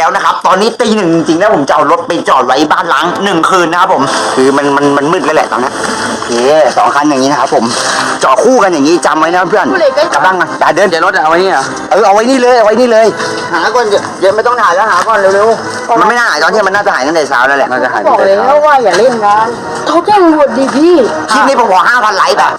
แล้วนะครับตอนนี้ตี 1จริงๆแล้วผมจะเอารถไปจอดไว้บ้านล้าง1 คืนนะครับผมคือมันมืดแล้วแหละตอนนี้โอเค2 คันอย่างนี้นะครับผมจอดคู่กันอย่างนี้จำไว้นะเพื่อนกลับบ้านกันเดินเดี๋ยวรถเอาไว้นี่เอาไว้นี่เลยหาก่อนเดี๋ยวไม่ต้องถ่ายแล้วหาก่อนเร็วๆมันไม่น่าหายตอนที่มันน่าจะหายตั้งแต่เช้าแล้วแหละน่าจะหายบอกแล้วว่าอย่าเล่นงานเขาแจ้งตำรวจดีพี่คลิปนี้ผมขอ 5,000 ไลค์แบบ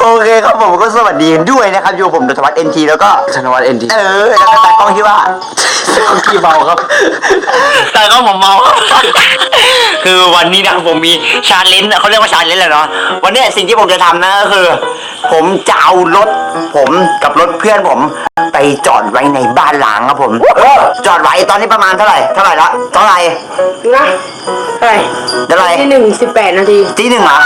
โอเคครับผมก็สวัสดีด้วยนะครับอยู่ผมธวัฒน์ NT แล้วก็ธนวัฒน์ NT แล้วก็ตากล้องที่ว่าขี้เมาครับแต่ก็ผมเมาคือวันนี้นะผมมีชาเลนจ์เขาเรียกว่าชาเลนจ์เลยเนาะวันนี้สิ่งที่ผมจะทำนะก็คือผมจะเอารถผมกับรถเพื่อนผมไปจอดไว้ในบ้านล้างครับผมจอดไว้ตอนนี้ประมาณเท่าไหร่ละเท่าไหร่นะเท่าไหร่ที่1:18 นาทีตี 1เหรอ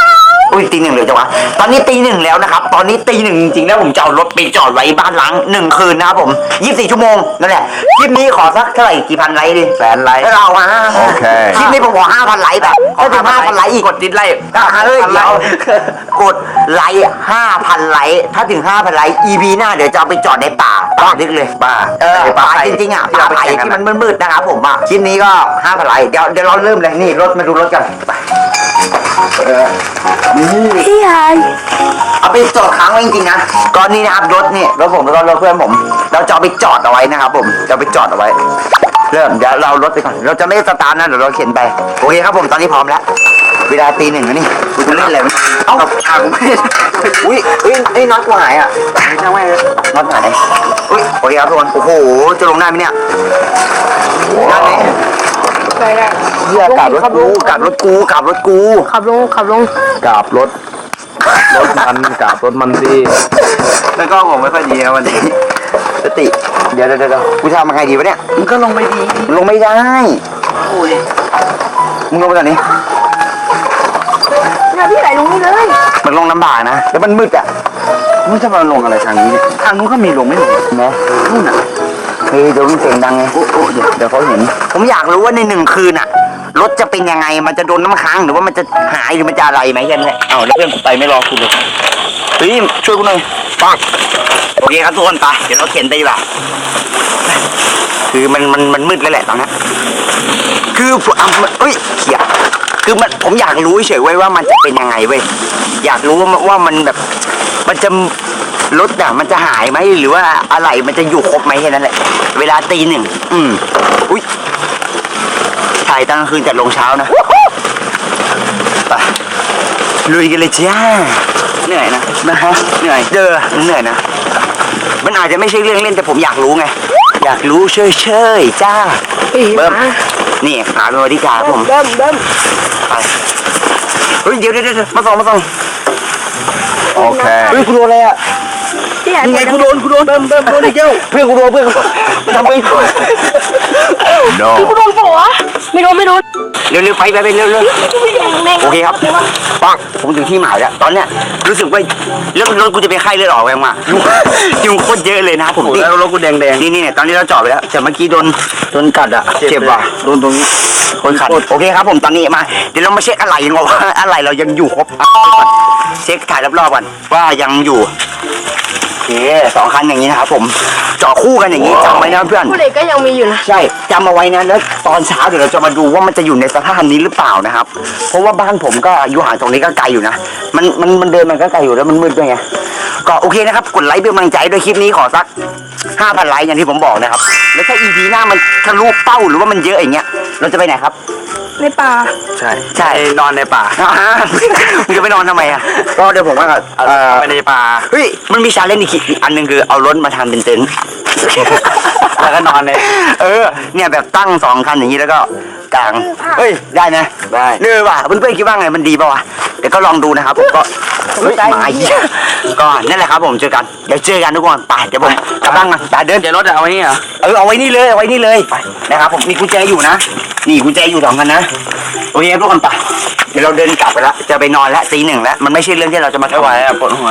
อุ้ยตี 1เลยจังวะตอนนี้ตี 1แล้วนะครับตอนนี้ตี 1จริงๆแล้วผมจะเอารถไปจอดไว้บ้านล้าง1 คืนนะครับผม24 ชั่วโมงนั่นแหละคลิปนี้ขอสักเท่าไหร่กี่พันไลค์ดิ100,000 ไลค์ให้เราโอเคคลิปนี้ผมขอ 5,000 ไลค์แบบถ้าถึง 5,000 ไลค์อีกกดดิสไลค์เฮ้ยเดี๋ยวกดไลค์ 5,000 ไลค์ถ้าถึง 5,000 ไลค์ EP หน้าเดี๋ยวจะเอาไปจอดในป่าลึกเลยป่าป่าจริงๆอ่ะป่าไผ่ที่มันมืดๆนะครับผมอ่ะคลิปนี้ก็ 5,000 ไลค์เดี๋ยวเราเริ่มเลยนี่รถมาดูรถกันไปพี่ชายเอาไปจอดค้างไว้จริงๆนะก่อนนี้นะครับรถผมแล้วก็รถเพื่อนผมเราจะเอาไปจอดเอาไว้นะครับผมจะไปจอดเอาไว้เริ่มเดี๋ยวเรารถไปก่อนเราจะไม่สตาร์ทนะเดี๋ยวเราเข็นไปโอเคครับผมตอนนี้พร้อมแล้วเวลาตี 1แล้วนี่กูจะเล่นอะไรเอ้ากูไม่อุ้ยน็อตกูหายอ่ะไม่ใช่ไหมน็อตหายอุ้ยโอเคครับทุกคนโอ้โหจะลงได้ไหมเนี่ยได้ไหมได้เหี้ยกลับรถกูขับลงกลับรถกราบรถมันสิแล้วก็ผมไม่ค่อยดีนะวันนี้สติเดี๋ยวกูทำยังไงดีวะเนี่ยมึงก็ลงไปดีลงไม่ได้โอ้ยมึงลงไปก่อนนี้เนี่ยพี่ไหลลงนี่เลยมันลงลำบากนะแล้วมันมืดอ่ะมึงจะมาลงอะไรทางนี้ทางนู้นก็มีลงไม่ลงนะนู่นอ่ะเฮ้ยเดี๋ยววิ่งเสียงดังไงโอ้เดี๋ยวเขาเห็นผมอยากรู้ว่าใน1 คืนอ่ะรถจะเป็นยังไงมันจะโดนน้ำค้างหรือว่ามันจะหายหรือมันจะอะไรไหมแค่นั้นแหละเอาแล้วเพื่อนผมไปไม่รอคุณเลยเฮ้ยช่วยกูหน่อยปังโอเคครับทุกคนไปเดี๋ยวเราเข็นไปดีกว่าคือมันมืดแล้วแหละตอนนี้คือเขี่ยคือผมอยากรู้เฉยๆว่ามันจะเป็นยังไงเว้ยอยากรู้ว่ามันแบบมันจะรถอ่ะมันจะหายไหมหรือว่าอะไรมันจะอยู่ครบไหมแค่นั้นแหละเวลาตี 1อุ้ยถ่ายตั้งคืนแต่ลงเช้านะไปลุยกันเลยจ้าเหนื่อยนะฮะเหนื่อยนะมันอาจจะไม่ใช่เรื่องเล่นแต่ผมอยากรู้ไงอยากรู้เฉยๆจ้าเบิ้มนี่หาเป็นบริการผมเบิ้มไปเฮ้ยเดี๋ยวมาส่องโอเคเฮ้ยกูโดนอะไรอ่ะยังไงกูโดนเบิ้มโดนอีกเจ้าเพื่อนกูโดนทำไมกูโดนหัวไม่โดนเร็วไปเร็วโอเคครับปังผมถึงที่หมายแล้วตอนเนี้ยรู้สึกว่าเรื่องรถกูจะเป็นไข้เลือดออกแรงมายุงโคตรเยอะเลยนะผมแล้วรถกูแดงนี่ตอนนี้เราจอดไปแล้วแต่เมื่อกี้โดนกัดอ่ะเจ็บว่ะโดนตรงนี้คนขัดโอเคครับผมตอนนี้มาเดี๋ยวเรามาเช็คอะไรกันว่าอะไรเรายังอยู่ครบเช็คถ่ายรอบๆก่อนว่ายังอยู่โอเค2 คันอย่างนี้นะครับผมจอดคู่กันอย่างนี้จำไว้นะเพื่อนผู้เด็กก็ยังมีอยู่นะใช่จำเอาไว้นะแล้วตอนเช้าเดี๋ยวเราจะมาดูว่ามันจะอยู่ในสภาพนี้หรือเปล่านะครับเพราะว่าบ้านผมก็อยู่ห่างตรงนี้ก็ไกลอยู่นะมันเดินมันก็ไกลอยู่แล้วมันมืดด้วยไงก็โอเคนะครับกดไลค์เป็นกำลังใจด้วยคลิปนี้ขอสัก 5,000 ไลค์อย่างที่ผมบอกนะครับแล้วถ้า EP หน้ามันทะลุเป้าหรือว่ามันเยอะอย่างเงี้ยเราจะไปไหนครับในป่าใช่นอนในป่ามึงจะไปนอนทำไมอ่ะก็เดี๋ยวผมว่าไปในป่าเฮ้ยมันมีชาเลนจ์อีกอันนึงคือเอารถมาทำเป็นเต็นท์แล้วก็นอนในเนี่ยแบบตั้ง2 คันอย่างนี้แล้วก็กลางเฮ้ยได้นะได้ว่ะเพื่อนๆคิดว่าไงมันดีป่าววะเดี๋ยวก็ลองดูนะครับผมก็มาก็นั่นแหละครับผมเจอกันเดี๋ยวเจอกันทุกคนไปเดี๋ยวผมกลับบ้านกันเดินเดี๋ยวรถเอาไว้นี่เหรอเอาไว้นี่เลยไปนะครับผมมีกุญแจอยู่นะ นี่กุญแจอยู่2 คันนะโอเคทุกคนไปเดี๋ยวเราเดินกลับไปละจะไปนอนแล้วตี 1แล้วมันไม่ใช่เรื่องที่เราจะมา ไม่ไหวอ่ะปวดหัว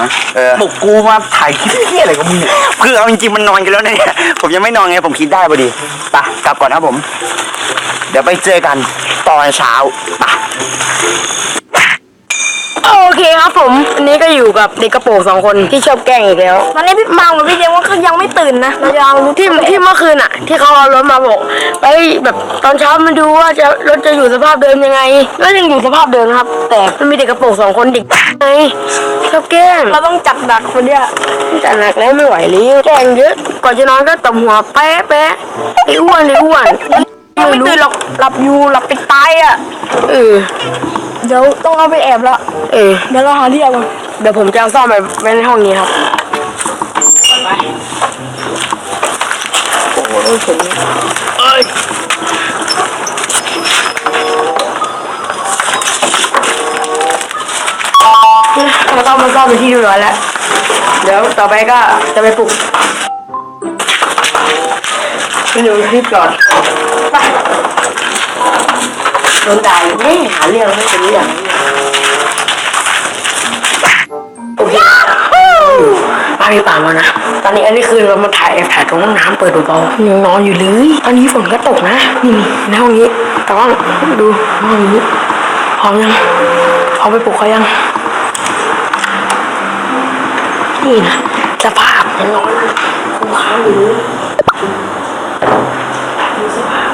ปลุกกูมาถ่ายคลิปเหี้ยอะไรกับมึงเนี่ยคือเอาจริงๆมันนอนกันแล้วเนี่ยผมยังไม่นอนไงผมคิดได้พอดีไปกลับก่อนนะผม เดี๋ยวไปเจอกันตอนเช้าไป โอเคครับผมอันนี้ก็อยู่กับเด็กกระโปรง2 คนที่ชอบแกล้งอีกแล้วตอนนี้พี่เมากับพี่เจมว่าเขายังไม่ตื่นนะเราจะเอาที่เมื่อคืนอ่ะ ที่เขาเอารถมาบอกไปแบบตอนเช้ามาดูว่าจะรถจะอยู่สภาพเดิมยังไงก็ยังอยู่สภาพเดิมครับ แต่มันมีเด็กกระโปรง2 คนเด็กไงชอบแกล้งเราต้องจัดหนักคนเนี้ยจัดหนักแล้วไม่ไหวแล้วแกล้งเยอะก่อนจะนอนก็ตบหัวแป๊ะไอ้อ้วนยังไม่ตื่นหรอกหลับอยู่หลับไปตายอ่ะเดี๋ยวต้องเอาไปแอบละเดี๋ยวเราหาที่แอบก่อนเดี๋ยวผมจะเอาซ่อมไว้ในห้องนี้ครับไปโอ้โหผมเราต้องมาซ่อมเป็นที่เรียบร้อยแล้วเดี๋ยวต่อไปก็จะไปปลุกเดี๋ยวรีบก่อนไปโดนด่าอยู่ไม่หาเรื่องไม่เป็นเรื่องโอเคป้าพี่ป่ามานะตอนนี้อันนี้คือเรามาถ่ายตรงห้องน้ำเปิดเบาๆยังนอนอยู่เลยตอนนี้ฝนก็ตกนะนี่ในห้องนี้แต่ว่าดูห้องนี้พร้อมยังเอาไปปลุกเขายังนี่นะสภาพมันนอนคุ้มค่าอยู่เลยดูสภาพ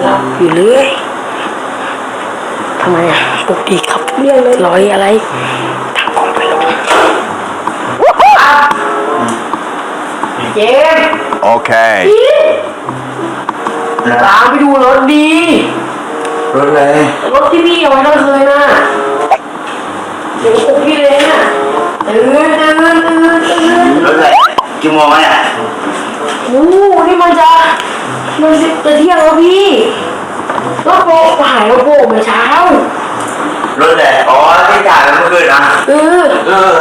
หลับอยู่เลยทำไมอ่ะปลุกดีครับเรื่องเลยลอยอะไรทางกองไปลงเจม Okay. ตามไปดูรถดี รถเลย รถที่พี่เอาไว้ทั้งคืนน่ะเดี๋ยวปลุกพี่เลยน่ะตื่น รถเลยกี่โมงเนี่ย โอ้นี่มันจะเที่ยงแล้วพี่รถโบกหายรถโบกเมื่อเช้าร ถเลยอ๋อที่ถ่ายเมื่อคืนนะ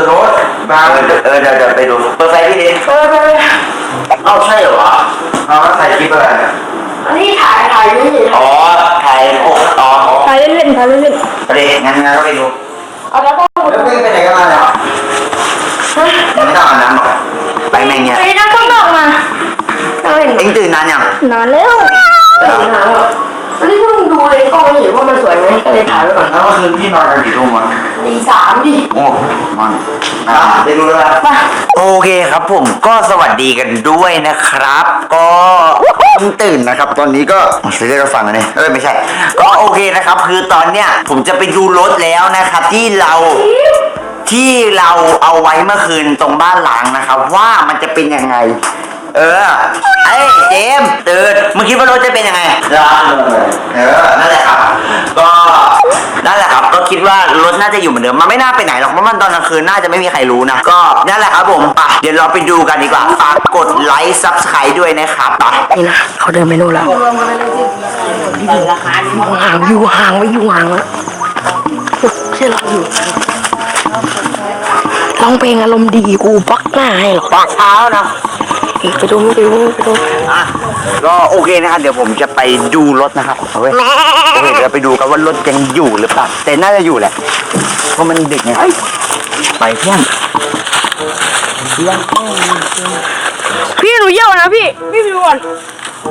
รถมาเดี๋ยวไปดูเปิดไฟพี่ดิ ไป เอ้าใช่เหรอเอามาถ่ายคลิปอะไรเนี่ย อันนี้ถ่ายนี่ อ๋อถ่ายโอ้ต่อ ถ่ายเล่นประเด็นงั้นก็ไปดู เอาแล้วก็ แล้วพี่ไปไหนกันมาเนี่ยยังไม่ต้องอาบน้ำหรอกไปแม่งเนี่ย ไปนั่งข้างนอกมาเอาเห็น เอ็งตื่นนานยัง นานแล้วอันนี้เพิ่งดูเลยกล้องเห็นว่ามันสวยไหมก็เลยถ่ายไว้ก่อน แล้วเมื่อคืนพี่นอนกันกี่ทุ่มวะ ตี 3ดิ โอ้มันไปดูเลยโอเคครับผมก็สวัสดีกันด้วยนะครับ ก็เพิ่งตื่นนะครับ ตอนนี้ก็จะเรียกว่าฟังเลยไม่ใช่ ก็โอเคนะครับ คือตอนเนี้ยผมจะไปดูรถแล้วนะครับที่เราเอาไว้เมื่อคืนตรงบ้านหลังนะครับ ว่ามันจะเป็นยังไง ไอ้เจมส์ตื่นมึงคิดว่ารถจะเป็นยังไงนั่นแหละครับก็คิดว่ารถน่าจะอยู่เหมือนเดิมมันไม่น่าไปไหนหรอกเพราะมันตอนกลางคืนน่าจะไม่มีใครรู้นะก็นั่นแหละครับผมไปเดี๋ยวเราไปดูกันดีกว่าฝากกดไลค์ซับสไครต์ด้วยนะครับไป นี่นะเขาเดินไปโน่นแล้วห่างอยู่ห่างแล้วเชื่อเราอยู่ร้องเพลงอารมณ์ดีกูปักหน้าให้หรอกปักเท้านะไปดู ก็โอเคนะครับเดี๋ยวผมจะไปดูรถนะครับโอเคเดี๋ยวไปดูกันว่ารถยังอยู่หรือเปล่าแต่น่าจะอยู่แหละเพราะมันดึกไงไปเพื่อน พี่หนูเยี่ยวนะพี่ไปดูก่อน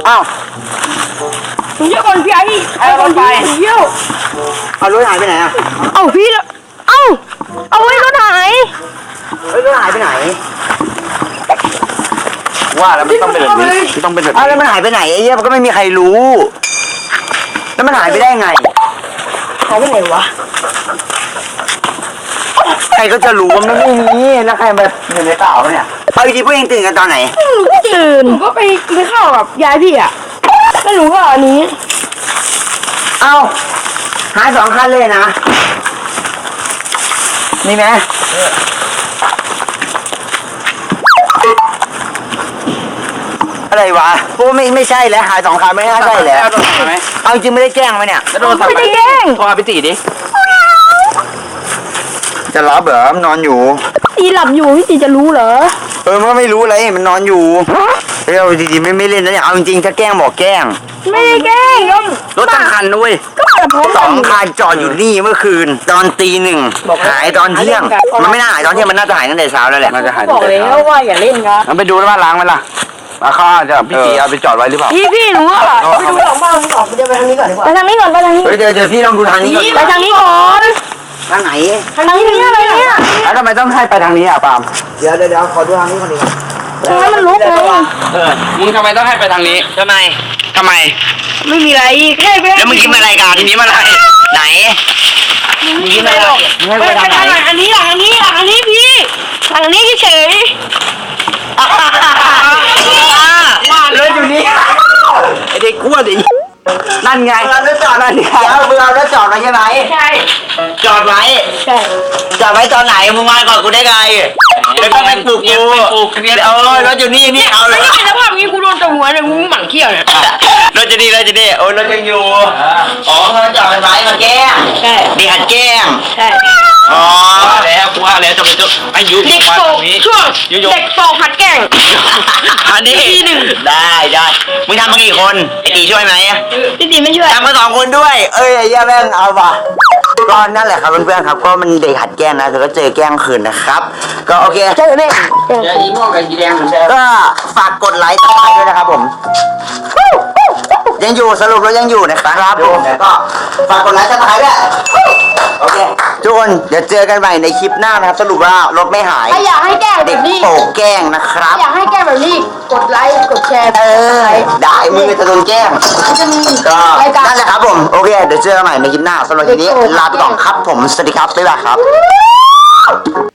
อ้าว หนูเยี่ยวก่อนพี่ไอ้ก่อนไปเยี่ยว เอารถหายไปไหนอ่ะ เอ้าพี่เอาไว้รถหาย รถหายไปไหนว่าแล้วมันต้องเป็นแบบนี้ต้องเป็นแบบนี้แล้วมันหายไปไหนไอ้เหี้ยมันก็ไม่มีใครรู้แล้วมันหายไปได้ไง หายไปไหนวะ ใครก็จะรู้ว่ามันไม่มีแล้วใครมาอยู่ในเต่าเนี่ยเอาจริงๆพวกเองตื่นกันตอนไหน หนูก็ตื่นก็ไปข้าวกับยายพี่อ่ะแล้วหนูก็อันนี้ เอ้าหาย2 คันเลยนะนี่ไหมอะไรวะพวกไม่ใช่แล้วหาย2 คันไม่น่าใช่แล้วเอาจริงไม่ได้แกล้งไหมเนี่ย แล้วโทรศัพท์ ไม่ได้แกล้ง โทรหาพี่ตีดิ จะ จะรับเหรอมันนอนอยู่ ตีหลับอยู่พี่ตีจะรู้เหรอ มันก็ไม่รู้เลยมันนอนอยู่เฮ้ยเอาดีๆไม่เล่นนะเนี่ยเอาจริงๆถ้าแกล้งบอกแกล้ง ไม่ได้แกล้งก็ รถตั้งคันนุ้ย ก็มาพร้อม ส กั อน งคันจอดอยู่นี่เมื่อคืน ตอนตีหนึ่งหายตอนเที่ยง มันไม่น่าหายตอนเที่ยงมันน่าจะหายตั้งแต่เช้าแล้วแหละ น่าจะหาย บอกแล้วว่าอย่าเล่นครับ งั้นไปดูบ้านล้างไหมล่ะมาเขาอาจจะพี่ตีเอาไปจอดไว้หรือเปล่า พี่หนูอ่ะไปดูหลังบ้านก่อนเดี๋ยวไปทางนี้ก่อนดีกว่าไปทางนี้ก่อนไปทางนี้ เฮ้ยเดี๋ยวพี่ลองดูทางนี้ก่อน ไปทางนี้ก่อน ทางไหน ทางนี้เนี่ยอะไรเนี่ย แล้วทำไมต้องให้ไปทางนี้อ่ะปาล์ม เดี๋ยวขอดูทางนี้ก่อนดีกว่า ทางนั้นมันลุกไง มึงทำไมต้องให้ไปทางนี้ทำไม ไม่มีอะไรแค่ไป แล้วมึงกินอะไรกันทีนี้มาอะไรไหนมึงกินอะไรมึงให้ไปทางไหน อันนี้หลังอันนี้หลังอันนี้พี่หลังอันนี้เฉย รถอยู่นี่ไอเด็กอ้วนดิ นั่นไง เราแล้วจอดนั่นไงมึงเอาแล้วจอดไว้ใช่ไหม ใช่ จอดไว้ ใช่ จอดไว้ตอนไหนมึงมาก่อนกูได้ไงแล้วก็ไปปลุกกูเอารถอยู่นี่เอาเลย ไม่ใช่สภาพนี้กูโดนตบหัวเนี่ยกูหมั่นเขี้ยวเนี่ย รถจะดีโอ้ยรถยังอยู่อ๋อเขาจอดไว้มาแก้ง ใช่ ดีหัดแก้ง ใช่ อ๋อ แล้วกูว่าแล้วจะไปอายุ เด็กโตช่วงเด็กโตหัดแกล้ง อันนี้ได้มึงทำมากี่คนไอตีช่วยไหม พี่ตีไม่ช่วย ทำมา2 คนด้วยเอ้ยไอ้เหี้ยแม่งเอาว่ะก็นั่นแหละครับเพื่อนๆครับก็มันเด็กหัดแกล้งนะแต่ก็เจอแกล้งคืนนะครับก็โอเค เจอแม่ อีม่วงกับอีแดงเหมือนเดิมก็ฝากกดไลค์ต่อไปด้วยนะครับผมยังอยู่สรุปแล้วยังอยู่นะครับผมก็ฝากกดไลค์ต่อไปด้วยโอเคทุกคนเดี๋ยวเจอกันใหม่ในคลิปหน้านะครับสรุปว่ารถไม่หาย ถ้าอยากให้แกล้งแบ เด็ก บนี้ โปกแกล้งนะครับ อยากให้แกล้งแบบนี้กดไลค์กดแชร์ ได้มึงจะโดนแกล้ง จะมี ก็ รายการ นั่นแหละครับผมโอเคเดี๋ยวเจอกันใหม่ในคลิปหน้าสำหรับทีนี้ลาไปก่อนครับผมสวัสดีครับบ๊ายบายครับ